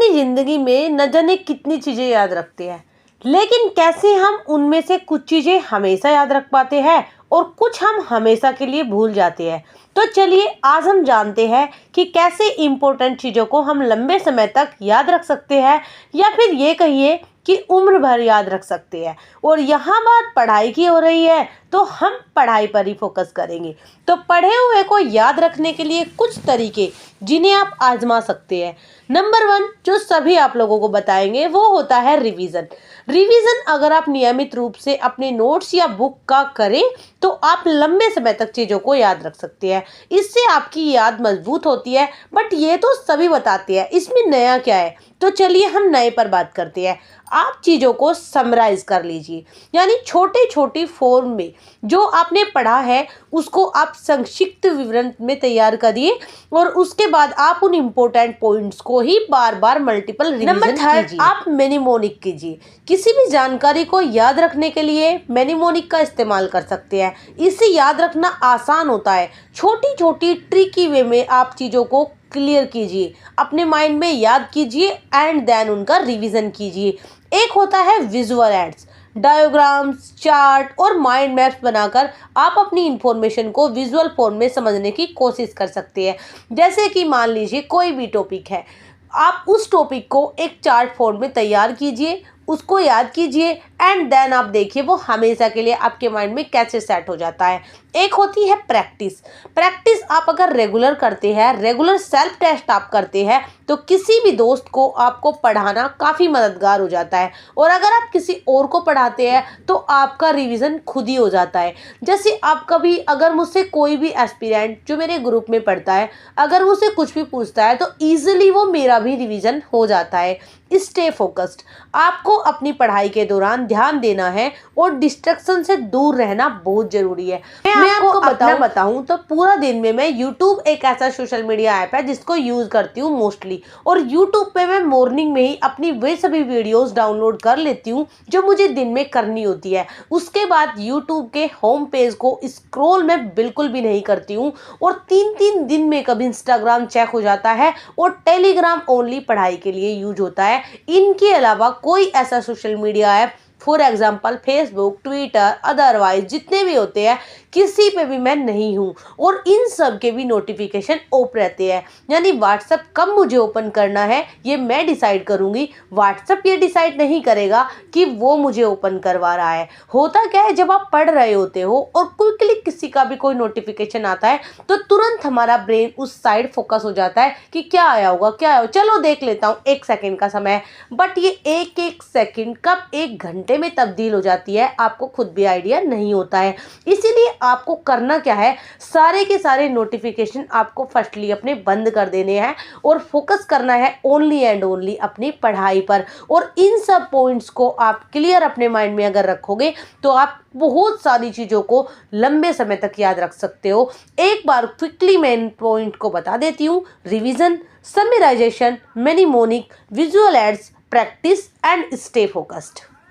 अपनी ज़िंदगी में न जाने कितनी चीज़ें याद रखते हैं, लेकिन कैसे हम उनमें से कुछ चीज़ें हमेशा याद रख पाते हैं और कुछ हम हमेशा के लिए भूल जाते हैं। तो चलिए आज हम जानते हैं कि कैसे इम्पोर्टेंट चीज़ों को हम लंबे समय तक याद रख सकते हैं, या फिर ये कहिए कि उम्र भर याद रख सकते हैं। और यहाँ बात पढ़ाई की हो रही है तो हम पढ़ाई पर ही फोकस करेंगे। तो पढ़े हुए को याद रखने के लिए कुछ तरीके जिन्हें आप आजमा सकते हैं। नंबर 1 जो सभी आप लोगों को बताएंगे वो होता है रिवीजन। रिवीजन अगर आप नियमित रूप से अपने नोट्स या बुक का करें तो आप लंबे समय तक चीज़ों को याद रख सकते हैं। इससे आपकी याद मजबूत होती है। बट ये तो सभी बताते हैं, इसमें नया क्या है? तो चलिए हम नए पर बात करते हैं। आप चीज़ों को समराइज कर लीजिए, यानी छोटे छोटी फॉर्म में जो आपने पढ़ा है उसको आप संक्षिप्त विवरण में तैयार करिए और उसके बाद आप उन इम्पोर्टेंट पॉइंट्स को ही बार बार मल्टीपल रिवीजन कीजिए। आप मेनिमोनिक कीजिए। किसी भी जानकारी को याद रखने के लिए मेनिमोनिक का इस्तेमाल कर सकते हैं। इससे याद रखना आसान होता है। छोटी छोटी ट्रिकी वे में आप चीज़ों को क्लियर कीजिए, अपने माइंड में याद कीजिए एंड देन उनका रिवीजन कीजिए। एक होता है विजुअल एड्स, डायग्राम्स, चार्ट और माइंड मैप्स बनाकर आप अपनी इंफॉर्मेशन को विजुअल फॉर्म में समझने की कोशिश कर सकते हैं। जैसे कि मान लीजिए कोई भी टॉपिक है, आप उस टॉपिक को एक चार्ट फॉर्म में तैयार कीजिए, उसको याद कीजिए एंड देन आप देखिए वो हमेशा के लिए आपके माइंड में कैसे सेट हो जाता है। एक होती है प्रैक्टिस। प्रैक्टिस आप अगर रेगुलर करते हैं, रेगुलर सेल्फ टेस्ट आप करते हैं तो किसी भी दोस्त को आपको पढ़ाना काफ़ी मददगार हो जाता है। और अगर आप किसी और को पढ़ाते हैं तो आपका रिवीजन खुद ही हो जाता है। जैसे आप कभी अगर मुझसे कोई भी एस्पिरेंट जो मेरे ग्रुप में पढ़ता है, अगर मुझसे कुछ भी पूछता है तो ईजिली वो मेरा भी रिवीजन हो जाता है। Stay focused. आपको अपनी पढ़ाई के दौरान ध्यान देना है और डिस्ट्रैक्शन से दूर रहना बहुत जरूरी है। मैं आपको बताऊं तो पूरा दिन में मैं YouTube एक ऐसा सोशल मीडिया ऐप है जिसको यूज करती हूँ मोस्टली। और YouTube पे मैं मॉर्निंग में ही अपनी वे सभी वीडियोस डाउनलोड कर लेती हूँ जो मुझे दिन में करनी होती है। उसके बाद YouTube के होम पेज को स्क्रॉल मैं बिल्कुल भी नहीं करती हूँ। और 3-3 दिन में कभी इंस्टाग्राम चेक हो जाता है और टेलीग्राम ओनली पढ़ाई के लिए यूज होता है। इनके अलावा कोई ऐसा social media app, for example Facebook, Twitter, otherwise जितने भी होते हैं किसी पे भी मैं नहीं हूँ। और इन सब के भी नोटिफिकेशन ऑफ रहते हैं। यानी व्हाट्सएप कब मुझे ओपन करना है ये मैं डिसाइड करूँगी, व्हाट्सएप ये डिसाइड नहीं करेगा कि वो मुझे ओपन करवा रहा है। होता क्या है, जब आप पढ़ रहे होते हो और क्विकली किसी का भी कोई नोटिफिकेशन आता है तो तुरंत हमारा ब्रेन उस साइड फोकस हो जाता है कि क्या आया होगा, क्या आया होगा, चलो देख लेता हूँ, 1 सेकेंड का समय है। बट ये एक सेकेंड कब 1 घंटे में तब्दील हो जाती है आपको खुद भी आइडिया नहीं होता है। इसीलिए आपको करना क्या है, सारे के सारे नोटिफिकेशन आपको फर्स्टली अपने बंद कर देने हैं और फोकस करना है ओनली एंड ओनली अपनी पढ़ाई पर। और इन सब पॉइंट्स को आप क्लियर अपने माइंड में अगर रखोगे तो आप बहुत सारी चीज़ों को लंबे समय तक याद रख सकते हो। एक बार क्विकली मैं इन पॉइंट को बता देती हूँ। Revision, summarization, mnemonic, visual aids, practice and stay focused.